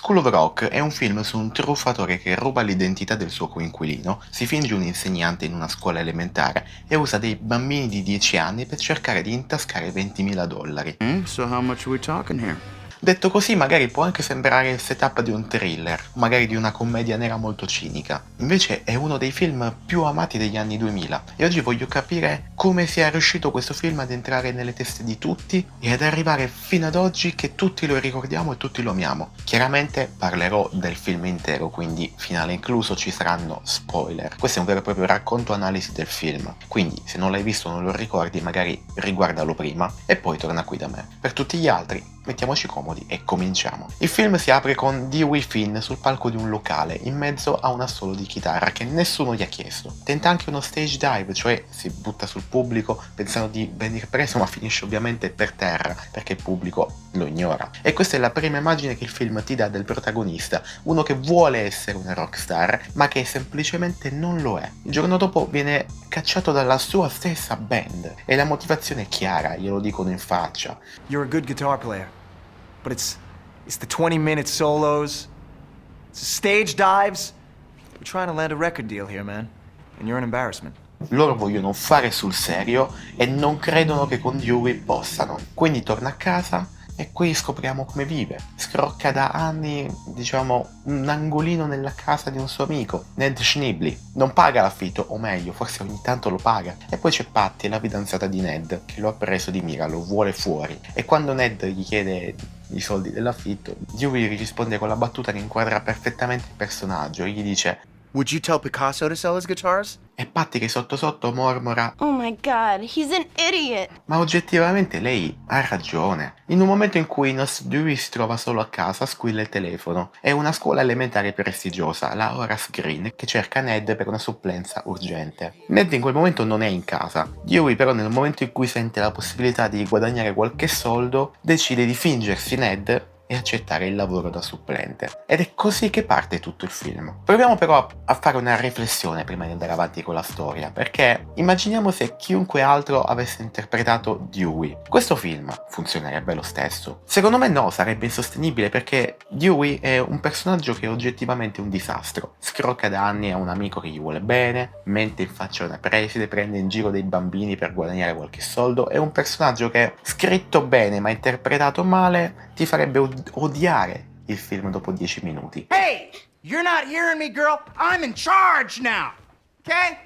School of Rock è un film su un truffatore che ruba l'identità del suo coinquilino, si finge un insegnante in una scuola elementare e usa dei bambini di 10 anni per cercare di intascare $20.000. So how much are we talking here? Detto così magari può anche sembrare il setup di un thriller, magari di una commedia nera molto cinica. Invece è uno dei film più amati degli anni 2000 e oggi voglio capire come sia riuscito questo film ad entrare nelle teste di tutti e ad arrivare fino ad oggi che tutti lo ricordiamo e tutti lo amiamo. Chiaramente parlerò del film intero, quindi finale incluso ci saranno spoiler. Questo è un vero e proprio racconto analisi del film, quindi se non l'hai visto o non lo ricordi magari riguardalo prima e poi torna qui da me. Per tutti gli altri mettiamoci comodi e cominciamo. Il film si apre con Dewey Finn sul palco di un locale, in mezzo a un assolo di chitarra che nessuno gli ha chiesto. Tenta anche uno stage dive, cioè si butta sul pubblico pensando di venire preso, ma finisce ovviamente per terra perché il pubblico lo ignora. E questa è la prima immagine che il film ti dà del protagonista, uno che vuole essere una rockstar, ma che semplicemente non lo è. Il giorno dopo viene cacciato dalla sua stessa band e la motivazione è chiara, glielo dicono in faccia. You're a good guitar player, but it's the 20-minute solos, it's the stage dives. We're trying to land a record deal here, man, and you're an embarrassment. Loro vogliono fare sul serio e non credono che con Dewey possano. Quindi torna a casa e qui scopriamo come vive. Scrocca da anni, diciamo, un angolino nella casa di un suo amico, Ned Schneebly. Non paga l'affitto, o meglio, forse ogni tanto lo paga. E poi c'è Patty, la fidanzata di Ned, che lo ha preso di mira, lo vuole fuori. E quando Ned gli chiede i soldi dell'affitto, Dewey gli risponde con la battuta che inquadra perfettamente il personaggio. Gli dice: Would you tell Picasso to sell his guitars? e Patty che sotto sotto mormora: Oh my god, he's an idiot. ma oggettivamente lei ha ragione. In un momento in cui il nostro Dewey si trova solo a casa, squilla il telefono. È una scuola elementare prestigiosa, la Horace Green, che cerca Ned per una supplenza urgente. Ned in quel momento non è in casa. Dewey però nel momento in cui sente la possibilità di guadagnare qualche soldo, decide di fingersi Ned e accettare il lavoro da supplente. Ed è così che parte tutto il film. Proviamo però a fare una riflessione prima di andare avanti con la storia, perché immaginiamo se chiunque altro avesse interpretato Dewey. Questo film funzionerebbe lo stesso? Secondo me no, sarebbe insostenibile perché Dewey è un personaggio che è oggettivamente un disastro. Scrocca da anni a un amico che gli vuole bene, mente in faccia a una preside, prende in giro dei bambini per guadagnare qualche soldo. È un personaggio che, scritto bene ma interpretato male, ti farebbe odiare il film dopo 10 minuti. Hey, you're not hearing me, girl. I'm in charge now. Okay?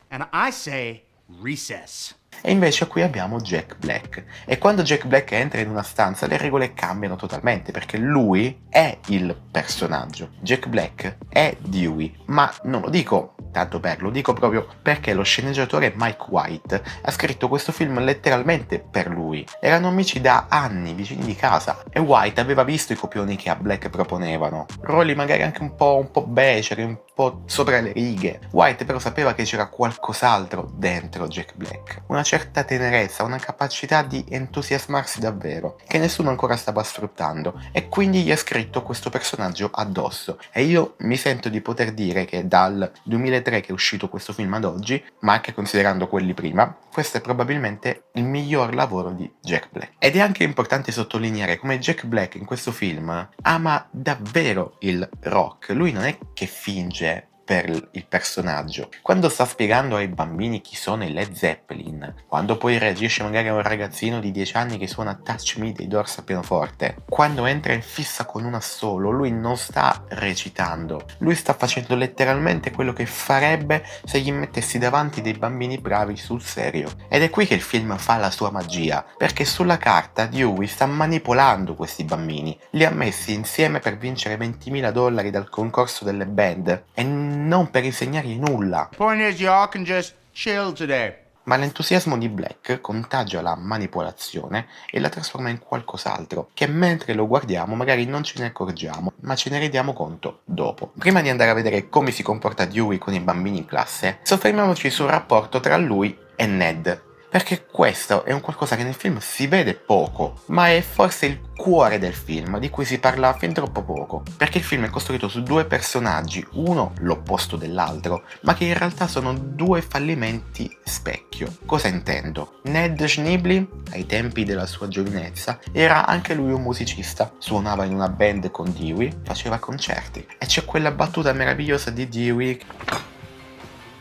And I say recess. E invece qui abbiamo Jack Black. E quando Jack Black entra in una stanza le regole cambiano totalmente perché lui è il personaggio. Jack Black è Dewey. Ma non lo dico tanto per, lo dico proprio perché lo sceneggiatore Mike White ha scritto questo film letteralmente per lui. Erano amici da anni, vicini di casa, e White aveva visto i copioni che a Black proponevano. Ruoli magari anche un po' beceri, un po' sopra le righe. White però sapeva che c'era qualcos'altro dentro Jack Black. Una certa tenerezza, una capacità di entusiasmarsi davvero, che nessuno ancora stava sfruttando, e quindi gli ha scritto questo personaggio addosso. E io mi sento di poter dire che dal 2003 che è uscito questo film ad oggi, ma anche considerando quelli prima, questo è probabilmente il miglior lavoro di Jack Black. Ed è anche importante sottolineare come Jack Black in questo film ama davvero il rock. Lui non è che finge per il personaggio. Quando sta spiegando ai bambini chi sono i Led Zeppelin, quando poi reagisce magari a un ragazzino di 10 anni che suona Touch Me dei Doors a pianoforte, quando entra in fissa con un assolo, lui non sta recitando, lui sta facendo letteralmente quello che farebbe se gli mettessi davanti dei bambini bravi sul serio. Ed è qui che il film fa la sua magia, perché sulla carta Dewey sta manipolando questi bambini, li ha messi insieme per vincere $20.000 dal concorso delle band e non per insegnargli nulla. Point is, y'all can just chill today. Ma l'entusiasmo di Black contagia la manipolazione e la trasforma in qualcos'altro, che mentre lo guardiamo magari non ce ne accorgiamo, ma ce ne rendiamo conto dopo. Prima di andare a vedere come si comporta Dewey con i bambini in classe, soffermiamoci sul rapporto tra lui e Ned. perché questo è un qualcosa che nel film si vede poco, ma è forse il cuore del film, di cui si parla fin troppo poco, perché il film è costruito su due personaggi, uno l'opposto dell'altro, ma che in realtà sono due fallimenti specchio. Cosa intendo? Ned Schneebly, ai tempi della sua giovinezza, era anche lui un musicista, suonava in una band con Dewey, faceva concerti, e c'è quella battuta meravigliosa di Dewey: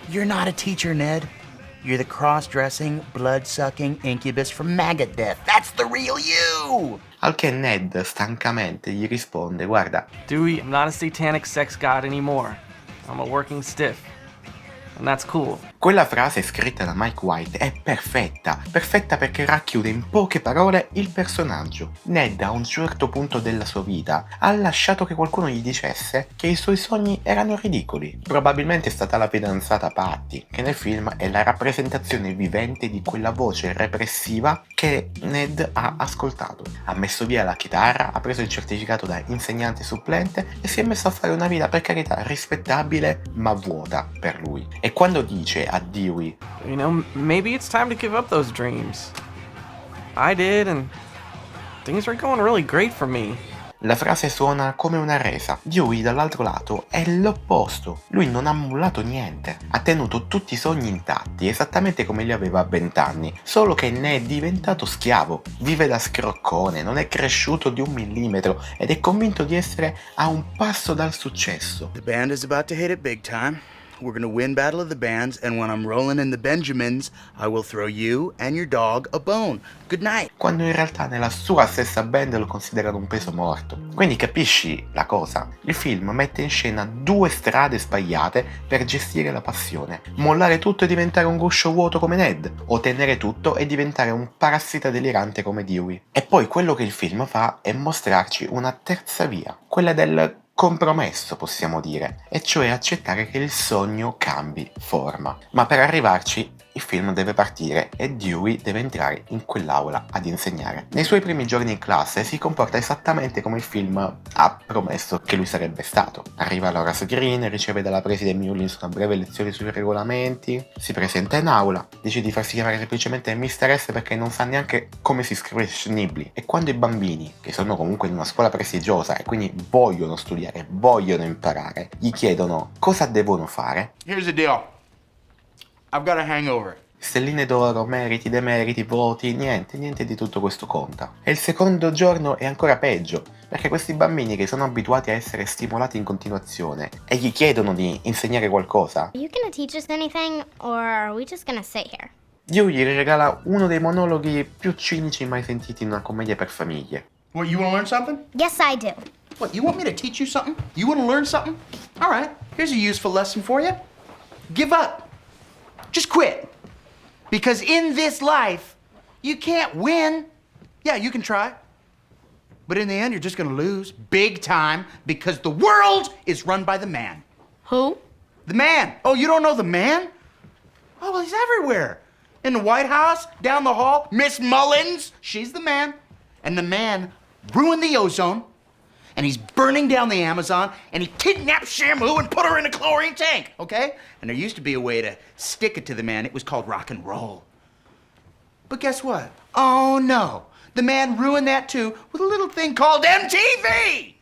You're not a teacher, Ned. You're the cross-dressing, blood-sucking incubus from Maggot Death. That's the real you! al che Ned stancamente gli risponde: guarda, Dewey, I'm not a satanic sex god anymore. I'm a working stiff. And that's cool. quella frase scritta da Mike White è perfetta perché racchiude in poche parole il personaggio. Ned a un certo punto della sua vita ha lasciato che qualcuno gli dicesse che i suoi sogni erano ridicoli. Probabilmente è stata la fidanzata Patty, che nel film è la rappresentazione vivente di quella voce repressiva che Ned ha ascoltato. Ha messo via la chitarra, ha preso il certificato da insegnante supplente e si è messo a fare una vita, per carità, rispettabile ma vuota per lui. E quando dice a Dewey: You know, maybe it's time to give up those dreams. I did, and things are going really great for me. la frase suona come una resa. Dewey dall'altro lato è l'opposto. Lui non ha mollato niente. Ha tenuto tutti i sogni intatti, esattamente come li aveva a 20 anni. Solo che ne è diventato schiavo. Vive da scroccone, non è cresciuto di 1 millimetro ed è convinto di essere a un passo dal successo. The band is about to hit it big time. We're gonna win Battle of the Bands, and when I'm rolling in the Benjamins, I will throw you and your dog a bone. Good night. Quando in realtà nella sua stessa band lo considerano un peso morto. Quindi capisci la cosa? Il film mette in scena 2 strade sbagliate per gestire la passione. Mollare tutto e diventare un guscio vuoto come Ned, o tenere tutto e diventare un parassita delirante come Dewey. E poi quello che il film fa è mostrarci una terza via, quella del compromesso, possiamo dire, e cioè accettare che il sogno cambi forma. Ma per arrivarci il film deve partire e Dewey deve entrare in quell'aula ad insegnare. Nei suoi primi giorni in classe si comporta esattamente come il film ha promesso che lui sarebbe stato. Arriva all'Horace Green, riceve dalla preside Mullins una breve lezione sui regolamenti, si presenta in aula, dice di farsi chiamare semplicemente Mr. S perché non sa neanche come si scrive Schneebly. E quando i bambini, che sono comunque in una scuola prestigiosa e quindi vogliono studiare, vogliono imparare, gli chiedono cosa devono fare, Here's the deal. I've got a hangover. stelline d'oro, meriti, demeriti, voti, niente di tutto questo conta. E il secondo giorno è ancora peggio, perché questi bambini che sono abituati a essere stimolati in continuazione e gli chiedono di insegnare qualcosa, Are you gonna teach us anything, or are we just gonna sit here? Dewey gli regala uno dei monologhi più cinici mai sentiti in una commedia per famiglie. What, you want to learn something? Yes, I do. What, you want me to teach you something? You want to learn something? All right, here's a useful lesson for you. Give up. Just quit. Because in this life, you can't win. Yeah, you can try. But in the end, you're just gonna lose big time because the world is run by the man. Who? The man. Oh, you don't know the man? Oh, well, he's everywhere. In the White House, down the hall, Miss Mullins, she's the man. And the man ruined the ozone, and he's burning down the Amazon, and he kidnapped Shamu and put her in a chlorine tank, okay? And there used to be a way to stick it to the man. It was called rock and roll. But guess what? Oh, no. The man ruined that, too, with a little thing called MTV!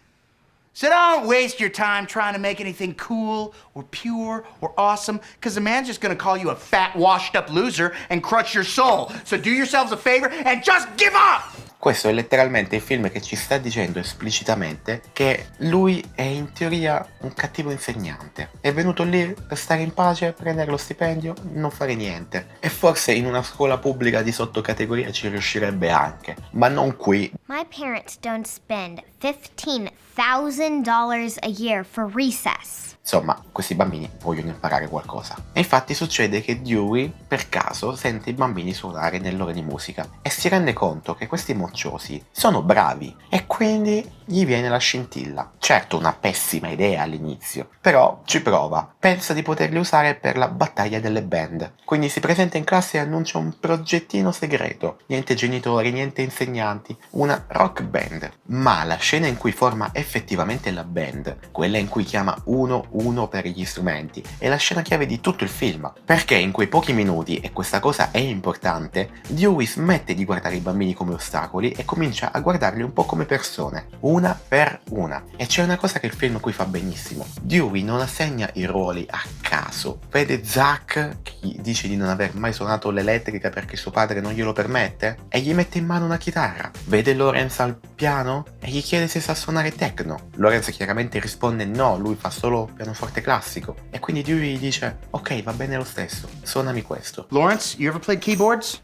So don't waste your time trying to make anything cool or pure or awesome, because the man's just gonna call you a fat, washed-up loser and crush your soul. So do yourselves a favor and just give up! Questo è letteralmente il film che ci sta dicendo esplicitamente che lui è in teoria un cattivo insegnante. È venuto lì per stare in pace, prendere lo stipendio, non fare niente. E forse in una scuola pubblica di sottocategoria ci riuscirebbe anche, ma non qui. My parents don't spend $15,000 a year for recess. Insomma, questi bambini vogliono imparare qualcosa. E infatti succede che Dewey, per caso, sente i bambini suonare nell'ora di musica e si rende conto che questi mocciosi sono bravi e quindi gli viene la scintilla. Certo, una pessima idea all'inizio, però ci prova. Pensa di poterli usare per la battaglia delle band. Quindi si presenta in classe e annuncia un progettino segreto. Niente genitori, niente insegnanti, una rock band. Ma la scena in cui forma effettivamente la band, quella in cui chiama uno per gli strumenti, è la scena chiave di tutto il film. Perché in quei pochi minuti, e questa cosa è importante, Dewey smette di guardare i bambini come ostacoli e comincia a guardarli un po' come persone, una per una. E c'è una cosa che il film qui fa benissimo. Dewey non assegna i ruoli a caso. Vede Zack, che gli dice di non aver mai suonato l'elettrica perché suo padre non glielo permette, e gli mette in mano una chitarra. Vede Lawrence al piano e gli chiede se sa suonare techno. Lawrence chiaramente risponde no, lui fa solo pianoforte classico. E quindi Dewey gli dice ok, va bene lo stesso, suonami questo. Lawrence, you ever played keyboards?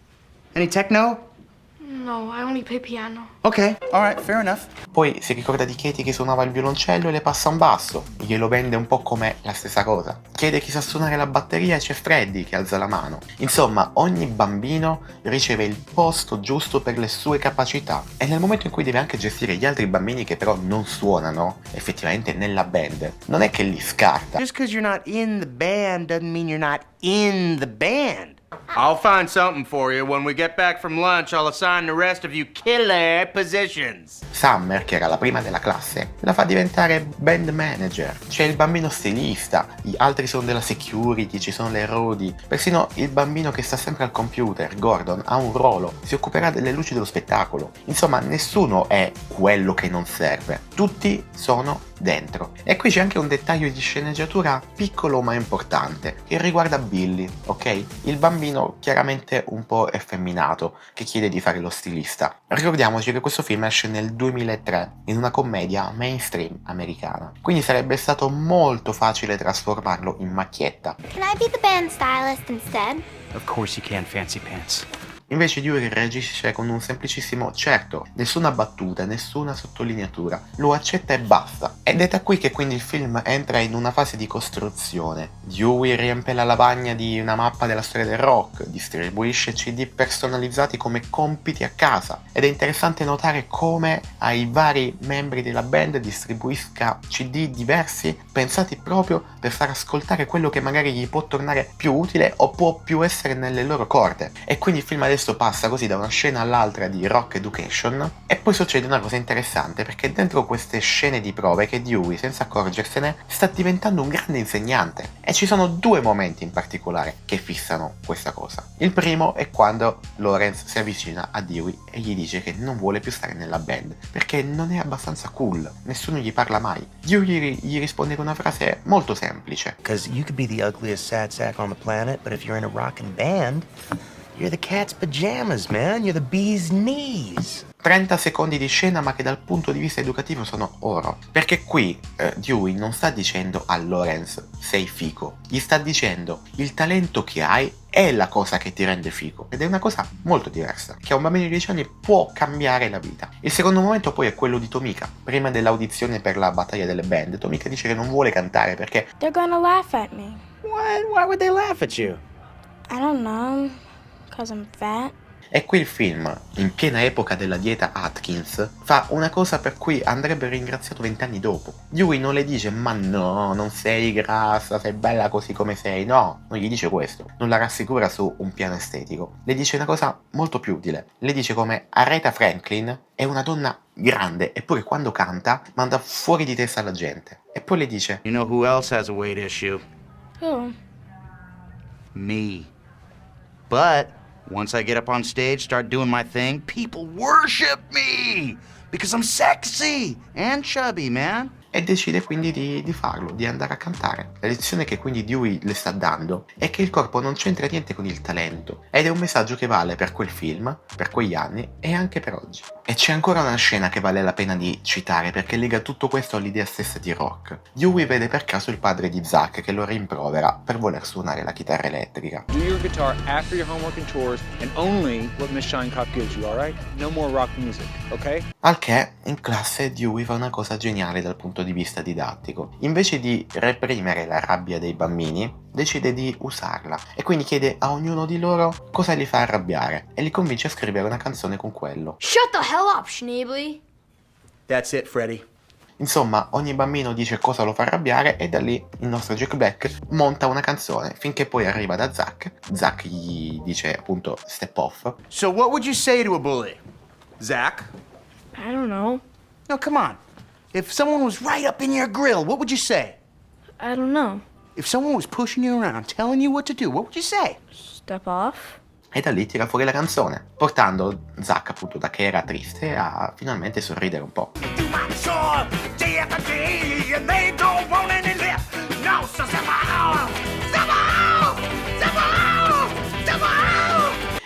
Any techno? No, I only play piano. Okay, alright, fair enough. Poi si ricorda di Katie che suonava il violoncello e le passa un basso, glielo vende un po' come la stessa cosa. Chiede chi sa suonare la batteria e c'è Freddy che alza la mano. Insomma, ogni bambino riceve il posto giusto per le sue capacità e nel momento in cui deve anche gestire gli altri bambini che però non suonano effettivamente nella band, non è che li scarta. Just because you're not in the band doesn't mean you're not in the band. I'll find something for you. When we get back from lunch, I'll assign the rest of you killer positions. Summer, che era la prima della classe, la fa diventare band manager. C'è il bambino stilista, gli altri sono della security, ci sono le roadie, persino il bambino che sta sempre al computer, Gordon, ha un ruolo, si occuperà delle luci dello spettacolo. Insomma, nessuno è quello che non serve, tutti sono dentro. E qui c'è anche un dettaglio di sceneggiatura piccolo ma importante, che riguarda Billy, ok? Il bambino chiaramente un po' effeminato, che chiede di fare lo stilista. Ricordiamoci che questo film esce nel 2003, in una commedia mainstream americana, quindi sarebbe stato molto facile trasformarlo in macchietta. Can I be the band stylist instead? Of course you can, Fancy Pants. Invece Dewey reagisce con un semplicissimo certo, nessuna battuta, nessuna sottolineatura, lo accetta e basta. Ed è da qui che quindi il film entra in una fase di costruzione. Dewey riempie la lavagna di una mappa della storia del rock, distribuisce CD personalizzati come compiti a casa, ed è interessante notare come ai vari membri della band distribuisca CD diversi pensati proprio per far ascoltare quello che magari gli può tornare più utile o può più essere nelle loro corde. E quindi il film adesso passa così da una scena all'altra di rock education e poi succede una cosa interessante perché dentro queste scene di prove che Dewey senza accorgersene sta diventando un grande insegnante e ci sono due momenti in particolare che fissano questa cosa. Il primo è quando Lawrence si avvicina a Dewey e gli dice che non vuole più stare nella band perché non è abbastanza cool, nessuno gli parla mai. Dewey gli risponde con una frase molto semplice. Because you could be the ugliest sad sack on the planet, but if you're in a rockin' band, you're the cat's pajamas, man. You're the bee's knees. 30 secondi di scena ma che dal punto di vista educativo sono oro. Perché qui Dewey non sta dicendo a Lawrence sei fico, gli sta dicendo il talento che hai è la cosa che ti rende fico. Ed è una cosa molto diversa, che a un bambino di 10 anni può cambiare la vita. Il secondo momento poi è quello di Tomika. Prima dell'audizione per la battaglia delle band, Tomika dice che non vuole cantare perché They're gonna laugh at me. What? Why would they laugh at you? I don't know. 'Cause I'm fat. E qui il film, in piena epoca della dieta Atkins, fa una cosa per cui andrebbe ringraziato 20 anni dopo. Dewey non le dice ma no, non sei grassa, sei bella così come sei, no, non gli dice questo, non la rassicura su un piano estetico, le dice una cosa molto più utile, le dice come Aretha Franklin è una donna grande eppure quando canta manda fuori di testa la gente. E poi le dice You know who else has a weight issue? Who? Me. But once I get up on stage, start doing my thing, people worship me because I'm sexy and chubby, man. e decide quindi di farlo, di andare a cantare. La lezione che quindi Dewey le sta dando è che il corpo non c'entra niente con il talento ed è un messaggio che vale per quel film, per quegli anni e anche per oggi. E c'è ancora una scena che vale la pena di citare perché lega tutto questo all'idea stessa di rock. Dewey vede per caso il padre di Zack che lo rimprovera per voler suonare la chitarra elettrica. Do your guitar after your homework and chores and only what Miss Shinecop gives you, alright? No more rock music, okay? Al che in classe Dewey fa una cosa geniale dal punto di vista didattico. Invece di reprimere la rabbia dei bambini, decide di usarla e quindi chiede a ognuno di loro cosa li fa arrabbiare e li convince a scrivere una canzone con quello. Shut the hell up, Schneebly. That's it, Freddy. Insomma, ogni bambino dice cosa lo fa arrabbiare e da lì il nostro Jack Black monta una canzone finché poi arriva da Zack. Zack gli dice appunto step off. So what would you say to a bully? Zach? I don't know. No, come on. If someone was right up in your grill, what would you say? I don't know. If someone was pushing you around, telling you what to do, what would you say? Step off. E da lì tira fuori la canzone, portando Zack appunto da che era triste a finalmente sorridere un po'.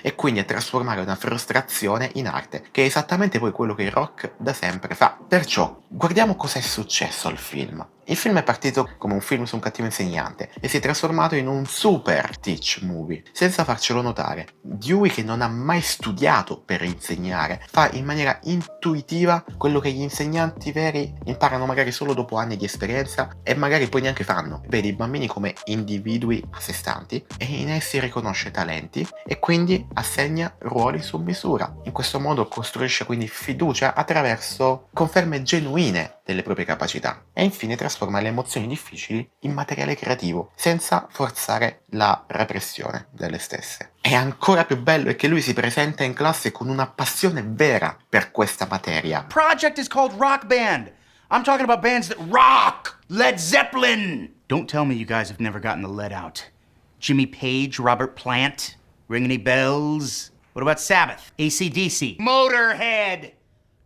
E quindi a trasformare una frustrazione in arte, che è esattamente poi quello che il rock da sempre fa. Perciò, guardiamo cosa è successo al film. Il film è partito come un film su un cattivo insegnante e si è trasformato in un super teach movie, senza farcelo notare. Dewey, che non ha mai studiato per insegnare, fa in maniera intuitiva quello che gli insegnanti veri imparano magari solo dopo anni di esperienza e magari poi neanche fanno. Vede i bambini come individui a sé stanti e in essi riconosce talenti e quindi assegna ruoli su misura. In questo modo costruisce quindi fiducia attraverso conferme genuine delle proprie capacità e infine trasforma le emozioni difficili in materiale creativo senza forzare la repressione delle stesse. E ancora più bello è che lui si presenta in classe con una passione vera per questa materia. Project is called Rock Band. I'm talking about bands that rock. Led Zeppelin. Don't tell me you guys have never gotten the lead out. Jimmy Page, Robert Plant. Ring any bells? What about Sabbath? AC/DC? Motorhead.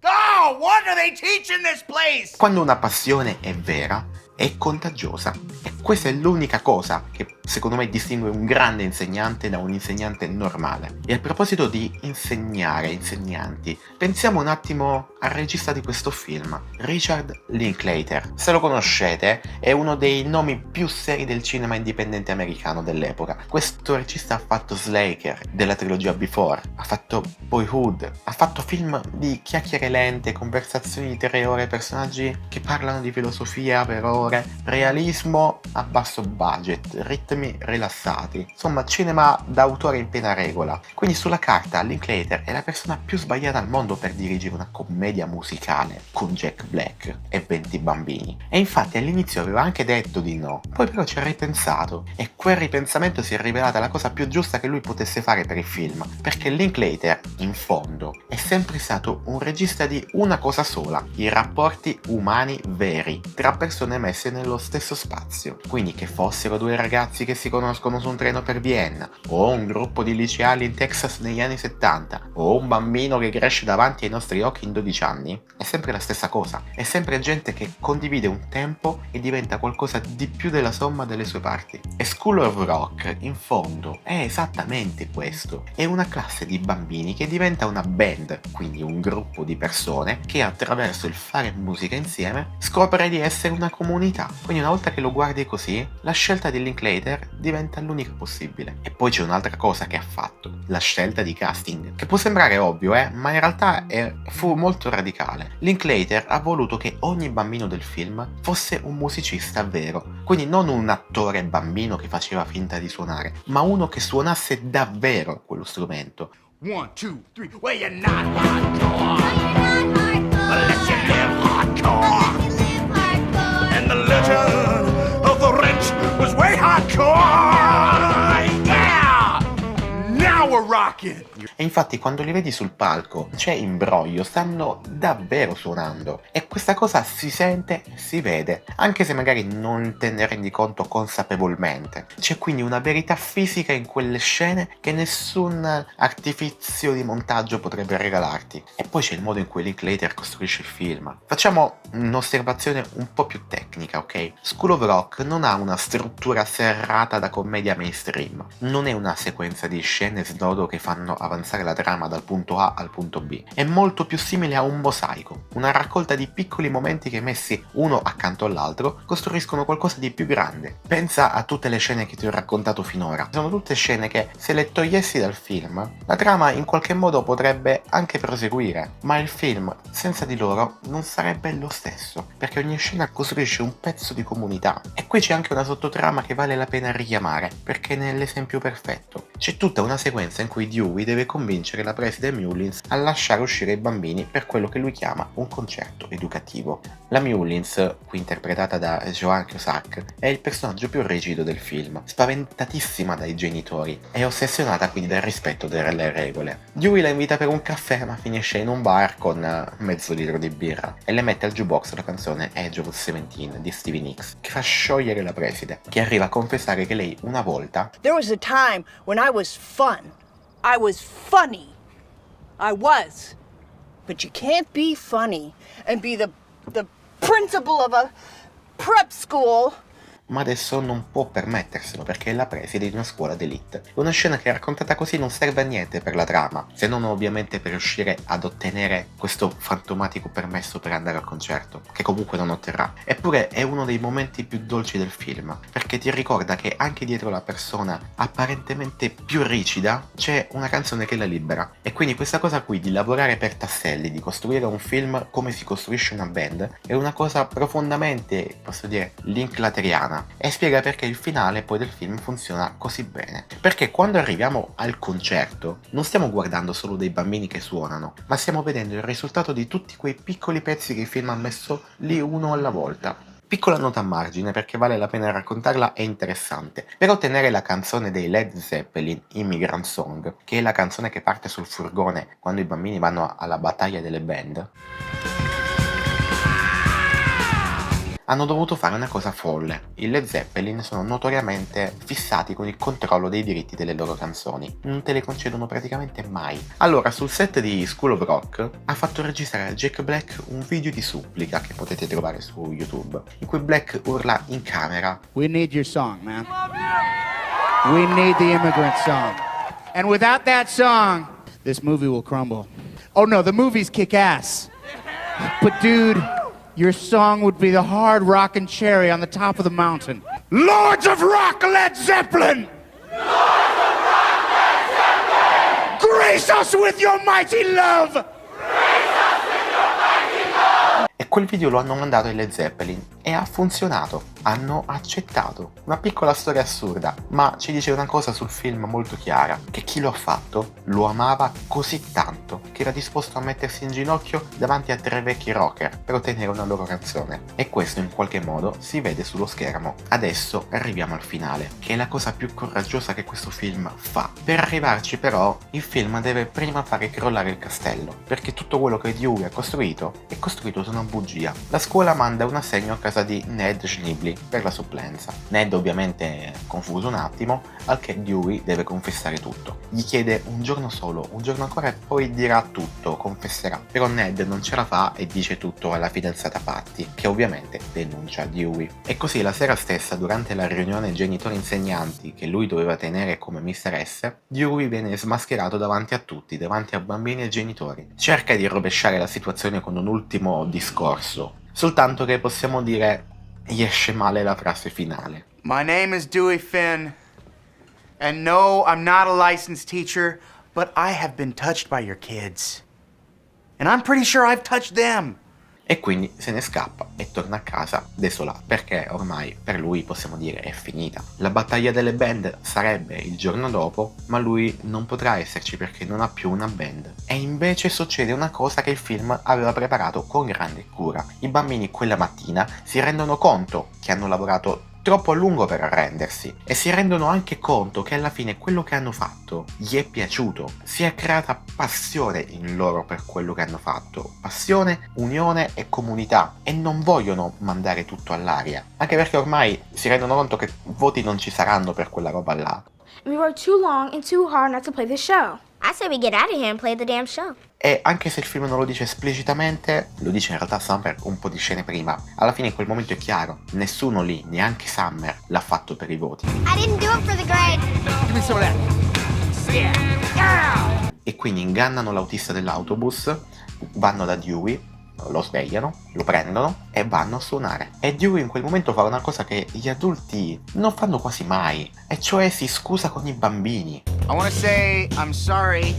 Oh, what are they teaching this place? Quando una passione è vera, è contagiosa. E questa è l'unica cosa che secondo me distingue un grande insegnante da un insegnante normale. E a proposito di insegnare, insegnanti, pensiamo un attimo al regista di questo film, Richard Linklater. Se lo conoscete, è uno dei nomi più seri del cinema indipendente americano dell'epoca. Questo regista ha fatto Slacker, della trilogia Before, ha fatto Boyhood, ha fatto film di chiacchiere lente, conversazioni di 3 ore, personaggi che parlano di filosofia per ore, realismo a basso budget, ritmi rilassati, insomma cinema d'autore in piena regola. Quindi sulla carta Linklater è la persona più sbagliata al mondo per dirigere una commedia musicale con Jack Black e 20 bambini. E infatti all'inizio aveva anche detto di no, poi però ci ha ripensato e quel ripensamento si è rivelata la cosa più giusta che lui potesse fare per il film, perché Linklater in fondo è sempre stato un regista di una cosa sola: i rapporti umani veri tra persone messe nello stesso spazio. Quindi che fossero 2 ragazzi che si conoscono su un treno per Vienna, o un gruppo di liceali in Texas negli anni 70, o un bambino che cresce davanti ai nostri occhi in 12 anni, è sempre la stessa cosa. È sempre gente che condivide un tempo e diventa qualcosa di più della somma delle sue parti. E School of Rock, in fondo, è esattamente questo. È una classe di bambini che diventa una band, quindi un gruppo di persone che attraverso il fare musica insieme scopre di essere una comunità. Quindi una volta che lo guardi così, la scelta di Linklater diventa l'unica possibile. E poi c'è un'altra cosa che ha fatto, la scelta di casting, che può sembrare ovvio, ma in realtà fu molto radicale. Linklater ha voluto che ogni bambino del film fosse un musicista vero, quindi non un attore bambino che faceva finta di suonare, ma uno che suonasse davvero quello strumento. 1, 2, 3. Well, you're not hardcore. Unless you live hardcore. And the legend of the rich was way hardcore. Yeah! Now we're rocking. E infatti quando li vedi sul palco c'è imbroglio, stanno davvero suonando e questa cosa si sente, si vede, anche se magari non te ne rendi conto consapevolmente. C'è quindi una verità fisica in quelle scene che nessun artifizio di montaggio potrebbe regalarti. E poi c'è il modo in cui Linklater costruisce il film. Facciamo un'osservazione un po' più tecnica, ok? School of Rock non ha una struttura serrata da commedia mainstream, non è una sequenza di scene snodo che fanno avanzare la trama dal punto A al punto B. È molto più simile a un mosaico, una raccolta di piccoli momenti che messi uno accanto all'altro costruiscono qualcosa di più grande. Pensa a tutte le scene che ti ho raccontato finora. Sono tutte scene che, se le togliessi dal film, la trama in qualche modo potrebbe anche proseguire, ma il film senza di loro non sarebbe lo stesso, perché ogni scena costruisce un pezzo di comunità. E qui c'è anche una sottotrama che vale la pena richiamare, perché è l'esempio perfetto. c'è tutta una sequenza in cui Dewey deve convincere la preside Mullins a lasciare uscire i bambini per quello che lui chiama un concerto educativo. La Mullins, qui interpretata da Joan Cusack, è il personaggio più rigido del film, spaventatissima dai genitori e ossessionata quindi dal rispetto delle regole. Dewey la invita per un caffè ma finisce in un bar con mezzo litro di birra e le mette al jukebox la canzone Edge of 17 di Stevie Nicks, che fa sciogliere la preside, che arriva a confessare che lei una volta There was a time when I was fun. I was funny. I was. But you can't be funny and be the principal of a prep school. ma adesso non può permetterselo perché è la preside di una scuola d'élite. Una scena che raccontata così non serve a niente per la trama, se non ovviamente per riuscire ad ottenere questo fantomatico permesso per andare al concerto, che comunque non otterrà. Eppure è uno dei momenti più dolci del film, perché ti ricorda che anche dietro la persona apparentemente più rigida c'è una canzone che la libera. E quindi questa cosa qui di lavorare per tasselli, di costruire un film come si costruisce una band, è una cosa profondamente, posso dire, linklateriana. E spiega perché il finale poi del film funziona così bene. Perché quando arriviamo al concerto non stiamo guardando solo dei bambini che suonano, ma stiamo vedendo il risultato di tutti quei piccoli pezzi che il film ha messo lì uno alla volta. Piccola nota a margine perché vale la pena raccontarla, è interessante. Per ottenere la canzone dei Led Zeppelin, Immigrant Song, che è la canzone che parte sul furgone quando i bambini vanno alla battaglia delle band, hanno dovuto fare una cosa folle. I Led Zeppelin sono notoriamente fissati con il controllo dei diritti delle loro canzoni, non te le concedono praticamente mai. Allora, sul set di School of Rock ha fatto registrare a Jack Black un video di supplica che potete trovare su YouTube, in cui Black urla in camera: We need your song, man. We need the immigrant song. And without that song, this movie will crumble. Oh no, the movies kick ass. But dude, your song would be the hard rockin' cherry on the top of the mountain. Lords of Rock, Led Zeppelin! Lords of Rock, Led Zeppelin! Grace us with your mighty love! Grace us with your mighty love! E quel video lo hanno mandato ai Led Zeppelin e ha funzionato, hanno accettato. Una piccola storia assurda, ma ci dice una cosa sul film molto chiara, che chi lo ha fatto lo amava così tanto che era disposto a mettersi in ginocchio davanti a 3 vecchi rocker per ottenere una loro canzone. E questo in qualche modo si vede sullo schermo. Adesso arriviamo al finale, che è la cosa più coraggiosa che questo film fa. Per arrivarci però il film deve prima fare crollare il castello, perché tutto quello che Dewey ha costruito è costruito su una bugia. La scuola manda un assegno a casa di Ned Schneebly per la supplenza. Ned ovviamente è confuso un attimo, al che Dewey deve confessare tutto. Gli chiede un giorno solo, un giorno ancora e poi dirà tutto, confesserà. Però Ned non ce la fa e dice tutto alla fidanzata Patty, che ovviamente denuncia Dewey. E così la sera stessa, durante la riunione genitori-insegnanti che lui doveva tenere come Mr. S, Dewey viene smascherato davanti a tutti, davanti a bambini e genitori. Cerca di rovesciare la situazione con un ultimo discorso, soltanto che possiamo dire gli esce male la frase finale. My name is Dewey Finn, and no, I'm not a licensed teacher, but I have been touched by your kids. And I'm pretty sure I've touched them. E quindi se ne scappa e torna a casa desolato, perché ormai per lui possiamo dire è finita. La battaglia delle band sarebbe il giorno dopo, ma lui non potrà esserci perché non ha più una band. E invece succede una cosa che il film aveva preparato con grande cura. I bambini quella mattina si rendono conto che hanno lavorato troppo a lungo per arrendersi e si rendono anche conto che alla fine quello che hanno fatto gli è piaciuto. Si è creata passione in loro per quello che hanno fatto, passione, unione e comunità, e non vogliono mandare tutto all'aria, anche perché ormai si rendono conto che voti non ci saranno per quella roba là. We worked too long and too hard not to play the show. I say we get out of here and play the damn show. E anche se il film non lo dice esplicitamente, lo dice in realtà Summer un po' di scene prima. Alla fine in quel momento è chiaro, nessuno lì, neanche Summer, l'ha fatto per i voti. I didn't do it for the grade. Give me some of that. Yeah. E quindi ingannano l'autista dell'autobus, vanno da Dewey, lo svegliano, lo prendono e vanno a suonare. E Dewey in quel momento fa una cosa che gli adulti non fanno quasi mai, e cioè si scusa con i bambini. I want to say I'm sorry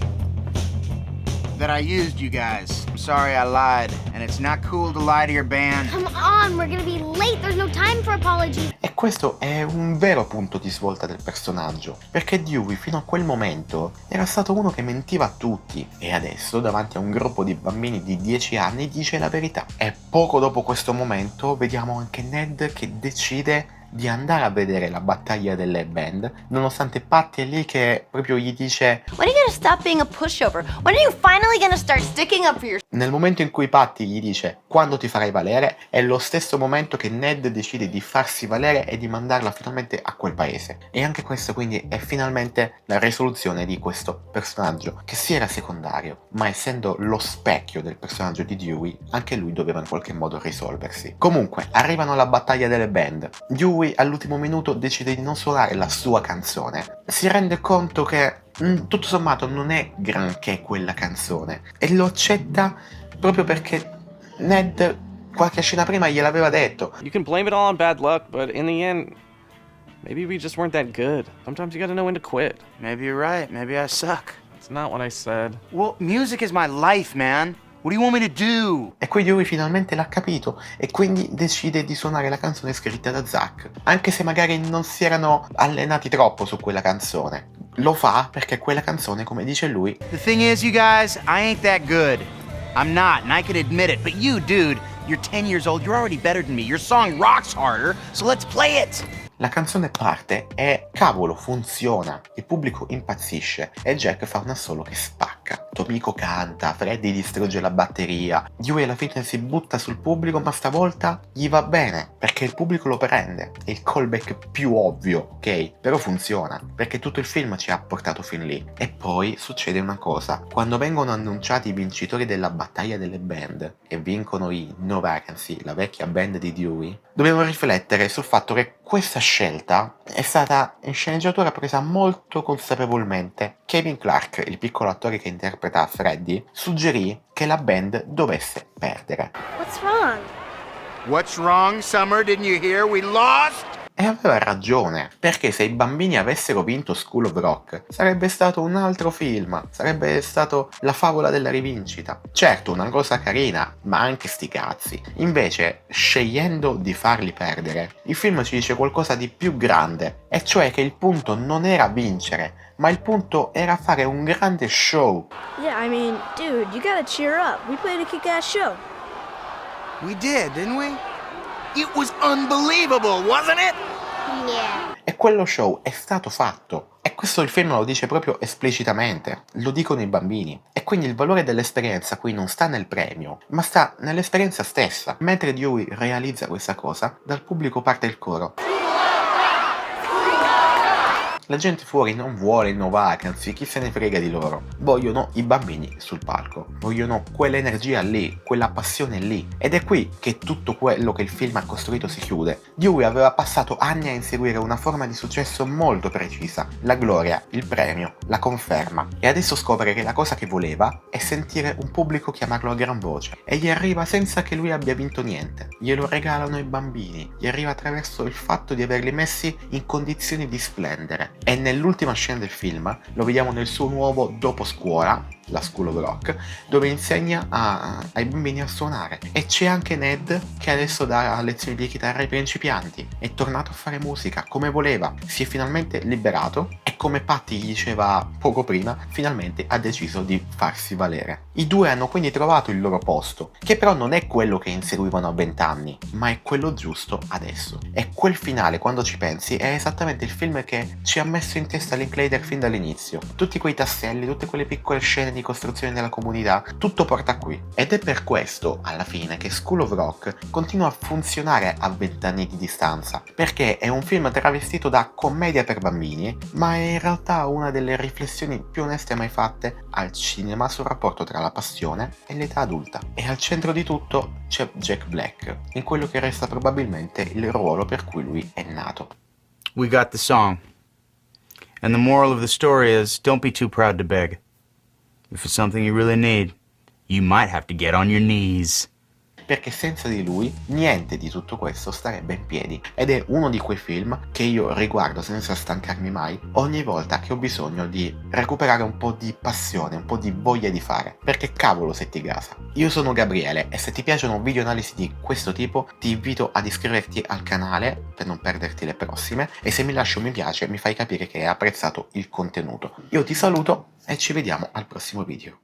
that I used you guys. I'm sorry I lied, and it's not cool to lie to your band. Come on, we're gonna be late. There's no time for apologies. E questo è un vero punto di svolta del personaggio, perché Dewey fino a quel momento era stato uno che mentiva a tutti e adesso davanti a un gruppo di bambini di 10 anni dice la verità. E poco dopo questo momento vediamo anche Ned che decide di andare a vedere la battaglia delle band, nonostante Patty è lì che proprio gli dice When are you gonna stop being a pushover? When are you finally gonna start sticking up for yourself? Nel momento in cui Patty gli dice quando ti farai valere, è lo stesso momento che Ned decide di farsi valere e di mandarla finalmente a quel paese. E anche questo quindi è finalmente la risoluzione di questo personaggio, che sì era secondario, ma essendo lo specchio del personaggio di Dewey, anche lui doveva in qualche modo risolversi. Comunque, arrivano alla battaglia delle band. Dewey all'ultimo minuto decide di non suonare la sua canzone. Si rende conto che tutto sommato non è granché quella canzone e lo accetta proprio perché Ned qualche scena prima gliel'aveva detto. You can blame it all on bad luck, but in the end, maybe we just weren't that good. Sometimes you gotta know when to quit. Maybe you're right. Maybe I suck. It's not what I said. Well, music is my life, man. What do you want me to do? E qui Dewey finalmente l'ha capito e quindi decide di suonare la canzone scritta da Zack, anche se magari non si erano allenati troppo su quella canzone. Lo fa perché quella canzone, come dice lui, The thing is, you guys, I ain't that good. I'm not, and I can admit it. But you, dude, you're 10 years old. You're already better than me. Your song rocks harder, so let's play it. la canzone parte e cavolo funziona, il pubblico impazzisce e Jack fa un assolo che spacca. Tomiko canta, Freddy distrugge la batteria, Dewey alla fine si butta sul pubblico ma stavolta gli va bene perché il pubblico lo prende, è il callback più ovvio, ok? Però funziona perché tutto il film ci ha portato fin lì. E poi succede una cosa, quando vengono annunciati i vincitori della battaglia delle band e vincono i No Vacancy, la vecchia band di Dewey, dobbiamo riflettere sul fatto che questa scelta è stata in sceneggiatura presa molto consapevolmente. Kevin Clark, il piccolo attore che interpreta Freddy, suggerì che la band dovesse perdere. What's wrong? What's wrong, Summer? Didn't you hear? We lost! E aveva ragione, perché se i bambini avessero vinto School of Rock sarebbe stato un altro film, sarebbe stato la favola della rivincita. Certo, una cosa carina, ma anche sti cazzi. Invece, scegliendo di farli perdere, il film ci dice qualcosa di più grande, e cioè che il punto non era vincere, ma il punto era fare un grande show. Yeah, I mean, dude, you gotta cheer up. We played a kick-ass show. We did, didn't we? It was unbelievable, wasn't it? Yeah. E quello show è stato fatto. E questo il film lo dice proprio esplicitamente, lo dicono i bambini. E quindi il valore dell'esperienza qui non sta nel premio, ma sta nell'esperienza stessa. Mentre Dewey realizza questa cosa, dal pubblico parte il coro. La gente fuori non vuole il No Vacancy, chi se ne frega di loro. Vogliono i bambini sul palco, vogliono quell'energia lì, quella passione lì. Ed è qui che tutto quello che il film ha costruito si chiude. Dewey aveva passato anni a inseguire una forma di successo molto precisa, la gloria, il premio, la conferma. E adesso scopre che la cosa che voleva è sentire un pubblico chiamarlo a gran voce. E gli arriva senza che lui abbia vinto niente. Glielo regalano i bambini, gli arriva attraverso il fatto di averli messi in condizioni di splendere. E nell'ultima scena del film lo vediamo nel suo nuovo dopo scuola, la School of Rock, dove insegna ai bambini a suonare. E c'è anche Ned che adesso dà lezioni di chitarra ai principianti. È tornato a fare musica come voleva, si è finalmente liberato e come Patty gli diceva poco prima, finalmente ha deciso di farsi valere. I due hanno quindi trovato il loro posto, che però non è quello che inseguivano a 20 anni, ma è quello giusto adesso. E quel finale, quando ci pensi, è esattamente il film che ci ha messo in testa Linklater fin dall'inizio. Tutti quei tasselli, tutte quelle piccole scene di costruzione della comunità, tutto porta qui. Ed è per questo, alla fine, che School of Rock continua a funzionare a 20 anni di distanza, perché è un film travestito da commedia per bambini, ma è in realtà una delle riflessioni più oneste mai fatte al cinema sul rapporto tra la passione e l'età adulta. E al centro di tutto c'è Jack Black, in quello che resta probabilmente il ruolo per cui lui è nato. We got the song. And the moral of the story is, don't be too proud to beg. If it's something you really need, you might have to get on your knees. perché senza di lui niente di tutto questo starebbe in piedi, ed è uno di quei film che io riguardo senza stancarmi mai ogni volta che ho bisogno di recuperare un po' di passione, un po' di voglia di fare, perché cavolo se ti gasa. Io sono Gabriele e se ti piacciono video analisi di questo tipo ti invito ad iscriverti al canale per non perderti le prossime, e se mi lasci un mi piace mi fai capire che hai apprezzato il contenuto. Io ti saluto e ci vediamo al prossimo video.